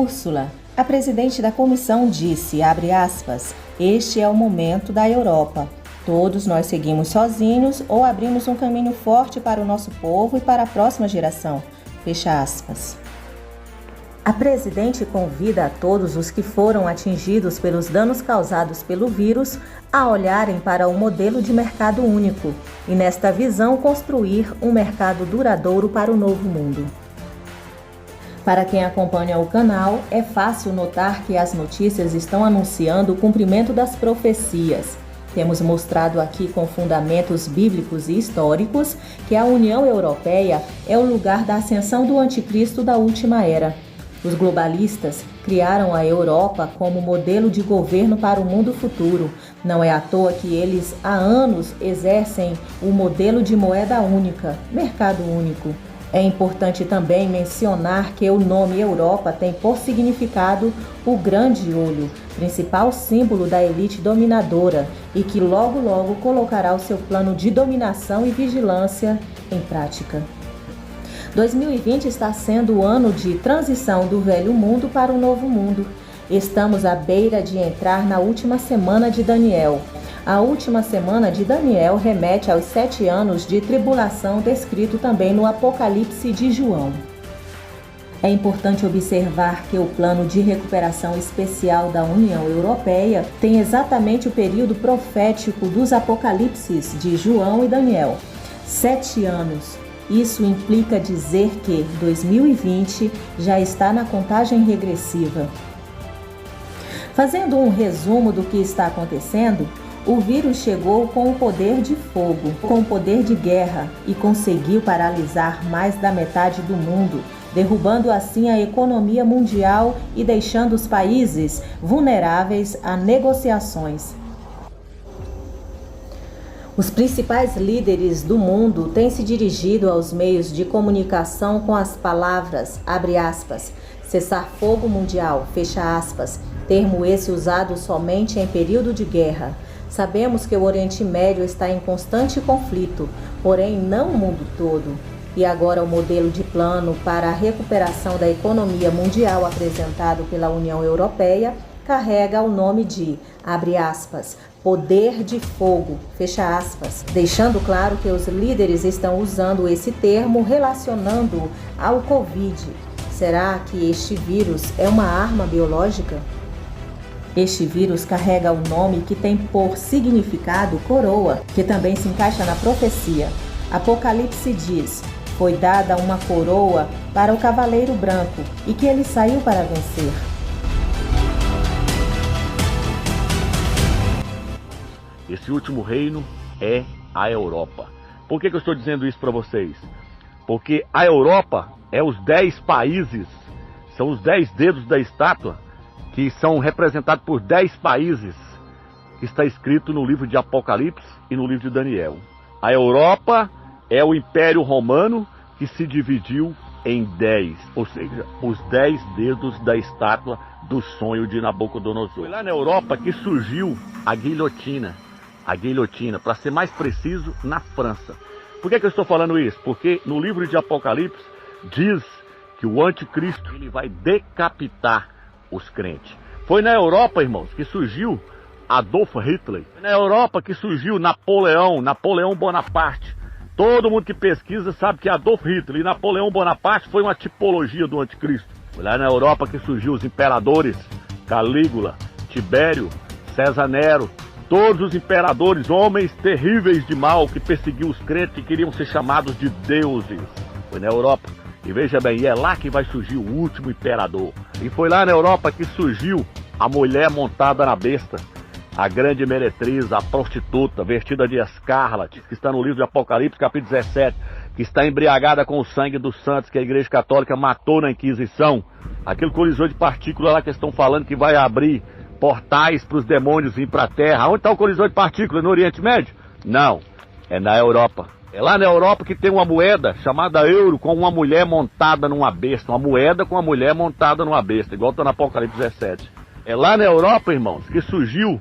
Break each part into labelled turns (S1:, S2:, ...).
S1: Úrsula, a presidente da comissão, disse, abre aspas, este é o momento da Europa. Todos nós seguimos sozinhos ou abrimos um caminho forte para o nosso povo e para a próxima geração. Fecha aspas. A presidente convida a todos os que foram atingidos pelos danos causados pelo vírus a olharem para o modelo de mercado único e, nesta visão, construir um mercado duradouro para o novo mundo. Para quem acompanha o canal, é fácil notar que as notícias estão anunciando o cumprimento das profecias. Temos mostrado aqui com fundamentos bíblicos e históricos que a União Europeia é o lugar da ascensão do anticristo da última era. Os globalistas criaram a Europa como modelo de governo para o mundo futuro. Não é à toa que eles há anos exercem o modelo de moeda única, mercado único. É importante também mencionar que o nome Europa tem por significado o grande olho, principal símbolo da elite dominadora, e que logo logo colocará o seu plano de dominação e vigilância em prática. 2020 está sendo o ano de transição do velho mundo para o novo mundo. Estamos à beira de entrar na última semana de Daniel. A última semana de Daniel remete aos 7 anos de tribulação descrito também no Apocalipse de João. É importante observar que o plano de recuperação especial da União Europeia tem exatamente o período profético dos Apocalipses de João e Daniel. 7 anos. Isso implica dizer que 2020 já está na contagem regressiva. Fazendo um resumo do que está acontecendo, o vírus chegou com o poder de fogo, com o poder de guerra e conseguiu paralisar mais da metade do mundo, derrubando assim a economia mundial e deixando os países vulneráveis a negociações. Os principais líderes do mundo têm se dirigido aos meios de comunicação com as palavras, abre aspas, cessar-fogo mundial, fecha aspas, termo esse usado somente em período de guerra. Sabemos que o Oriente Médio está em constante conflito, porém não o mundo todo. E agora o modelo de plano para a recuperação da economia mundial apresentado pela União Europeia carrega o nome de, abre aspas, poder de fogo, fecha aspas, deixando claro que os líderes estão usando esse termo relacionando ao Covid. Será que este vírus é uma arma biológica? Este vírus carrega o nome que tem por significado coroa, que também se encaixa na profecia. Apocalipse diz, foi dada uma coroa para o cavaleiro branco e que ele saiu para vencer.
S2: Esse último reino é a Europa. Por que eu estou dizendo isso para vocês? Porque a Europa é os 10 países, são os 10 dedos da estátua, que são representados por 10 países, que está escrito no livro de Apocalipse e no livro de Daniel. A Europa é o Império Romano que se dividiu em 10, ou seja, os 10 dedos da estátua do sonho de Nabucodonosor. Foi lá na Europa que surgiu a guilhotina, para ser mais preciso, na França. Por que eu estou falando isso? Porque no livro de Apocalipse diz que o anticristo ele vai decapitar os crentes. Foi na Europa, irmãos, que surgiu Adolf Hitler. Foi na Europa que surgiu Napoleão Bonaparte. Todo mundo que pesquisa sabe que Adolf Hitler e Napoleão Bonaparte foi uma tipologia do anticristo. Foi lá na Europa que surgiu os imperadores Calígula, Tibério, César Nero. Todos os imperadores, homens terríveis de mal, que perseguiam os crentes e queriam ser chamados de deuses. Foi na Europa. E veja bem, é lá que vai surgir o último imperador. E foi lá na Europa que surgiu a mulher montada na besta, a grande meretriz, a prostituta, vestida de escarlate, que está no livro de Apocalipse, capítulo 17, que está embriagada com o sangue dos santos, que a Igreja Católica matou na Inquisição. Aquele colisor de partículas lá que estão falando que vai abrir portais para os demônios vir para a Terra. Onde está o colisor de partículas? No Oriente Médio? Não, é na Europa. É lá na Europa que tem uma moeda chamada euro, com uma mulher montada numa besta. Uma moeda com uma mulher montada numa besta, igual está no Apocalipse 17. É lá na Europa, irmãos, que surgiu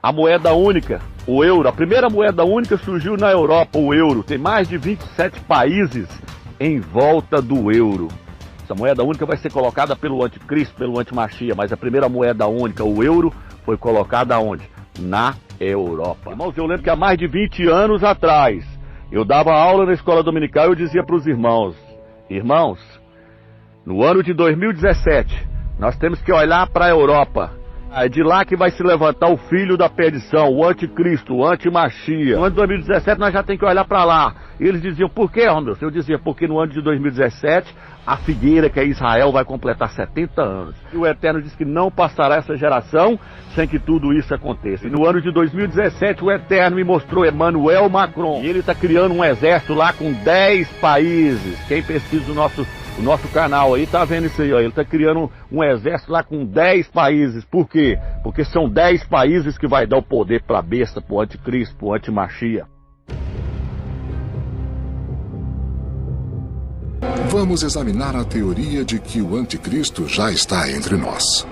S2: a moeda única, o euro. A primeira moeda única surgiu na Europa, o euro. Tem mais de 27 países em volta do euro. A moeda única vai ser colocada pelo anticristo, pelo antimachia, mas a primeira moeda única, o euro, foi colocada onde? Na Europa. Irmãos, eu lembro que há mais de 20 anos atrás, eu dava aula na escola dominical e eu dizia para os irmãos, irmãos, no ano de 2017, nós temos que olhar para a Europa. É de lá que vai se levantar o filho da perdição, o anticristo, o antimachia. No ano de 2017 nós já temos que olhar para lá. E eles diziam, por quê, Romeu? Eu dizia, porque no ano de 2017, a figueira, que é Israel, vai completar 70 anos. E o Eterno diz que não passará essa geração sem que tudo isso aconteça. E no ano de 2017, o Eterno me mostrou Emmanuel Macron. E ele está criando um exército lá com 10 países. Quem pesquisa o nosso canal aí tá vendo isso aí, ó. Ele tá criando um exército lá com 10 países. Por quê? Porque são 10 países que vai dar o poder pra besta, pro anticristo, pro antimachia.
S3: Vamos examinar a teoria de que o anticristo já está entre nós.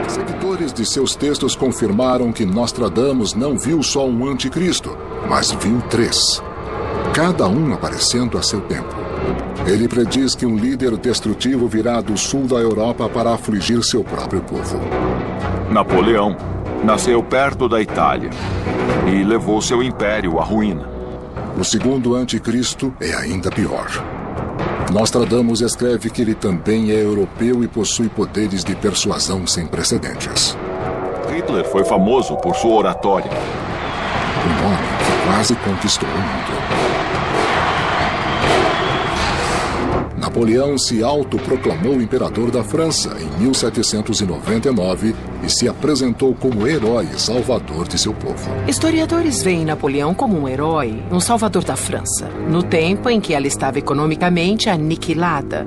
S3: Seguidores de seus textos confirmaram que Nostradamus não viu só um anticristo, mas viu 3. Cada um aparecendo a seu tempo. Ele prediz que um líder destrutivo virá do sul da Europa para afligir seu próprio povo.
S4: Napoleão nasceu perto da Itália e levou seu império à ruína.
S3: O segundo anticristo é ainda pior. Nostradamus escreve que ele também é europeu e possui poderes de persuasão sem precedentes.
S4: Hitler foi famoso por sua oratória.
S3: Um homem que quase conquistou o mundo. Napoleão se autoproclamou imperador da França em 1799 e se apresentou como herói e salvador de seu povo.
S5: Historiadores veem Napoleão como um herói, um salvador da França, no tempo em que ela estava economicamente aniquilada,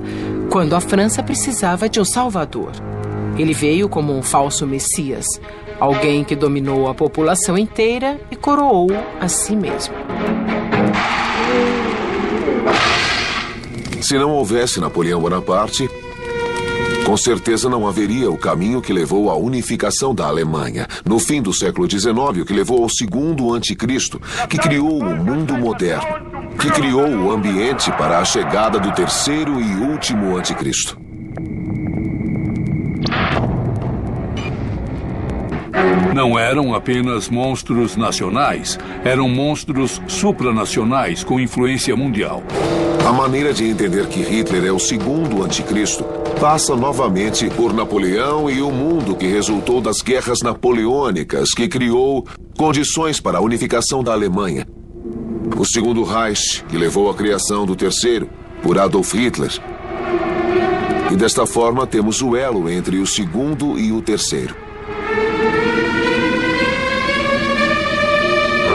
S5: quando a França precisava de um salvador. Ele veio como um falso messias, alguém que dominou a população inteira e coroou a si mesmo.
S6: Se não houvesse Napoleão Bonaparte, com certeza não haveria o caminho que levou à unificação da Alemanha. No fim do século XIX, o que levou ao segundo anticristo, que criou o mundo moderno, que criou o ambiente para a chegada do terceiro e último anticristo.
S7: Não eram apenas monstros nacionais, eram monstros supranacionais com influência mundial.
S6: A maneira de entender que Hitler é o segundo anticristo passa novamente por Napoleão e o mundo que resultou das guerras napoleônicas, que criou condições para a unificação da Alemanha. O segundo Reich, que levou à criação do terceiro, por Adolf Hitler. E desta forma temos o elo entre o segundo e o terceiro.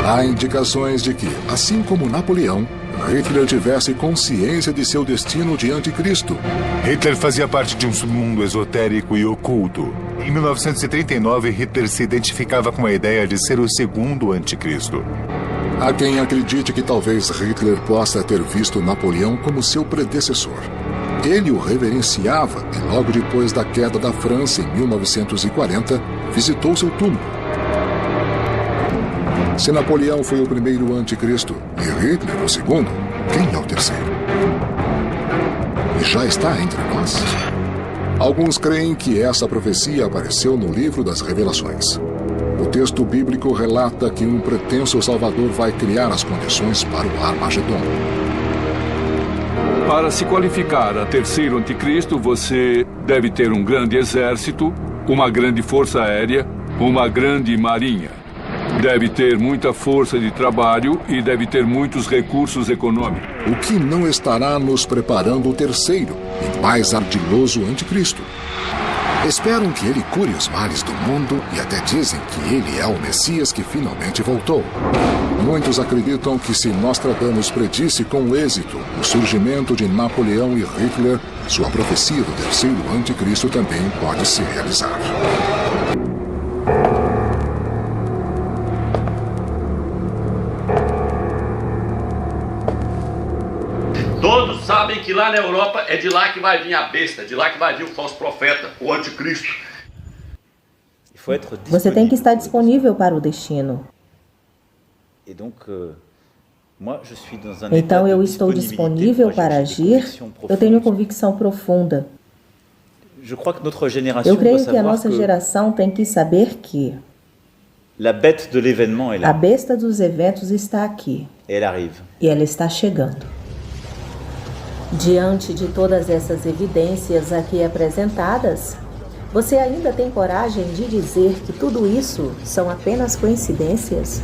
S3: Há indicações de que, assim como Napoleão, Hitler tivesse consciência de seu destino de anticristo.
S8: Hitler fazia parte de um submundo esotérico e oculto. Em 1939, Hitler se identificava com a ideia de ser o segundo anticristo.
S3: Há quem acredite que talvez Hitler possa ter visto Napoleão como seu predecessor. Ele o reverenciava e logo depois da queda da França em 1940, visitou seu túmulo. Se Napoleão foi o primeiro anticristo e Hitler o segundo, quem é o terceiro? E já está entre nós? Alguns creem que essa profecia apareceu no livro das Revelações. O texto bíblico relata que um pretenso salvador vai criar as condições para o Armagedon.
S7: Para se qualificar a terceiro anticristo, você deve ter um grande exército, uma grande força aérea, uma grande marinha. Deve ter muita força de trabalho e deve ter muitos recursos econômicos.
S3: O que não estará nos preparando o terceiro e mais ardiloso anticristo? Esperam que ele cure os males do mundo e até dizem que ele é o Messias que finalmente voltou. Muitos acreditam que se Nostradamus predisse com êxito o surgimento de Napoleão e Hitler, sua profecia do terceiro anticristo também pode se realizar.
S2: Todos sabem que lá na Europa é de lá que vai vir a besta, de lá que vai vir o falso profeta, o anticristo.
S1: Você tem que estar disponível para o destino. Então eu estou disponível para agir, eu tenho convicção profunda. Eu creio que a nossa geração tem que saber que a besta dos eventos está aqui e ela está chegando. Diante de todas essas evidências aqui apresentadas, você ainda tem coragem de dizer que tudo isso são apenas coincidências?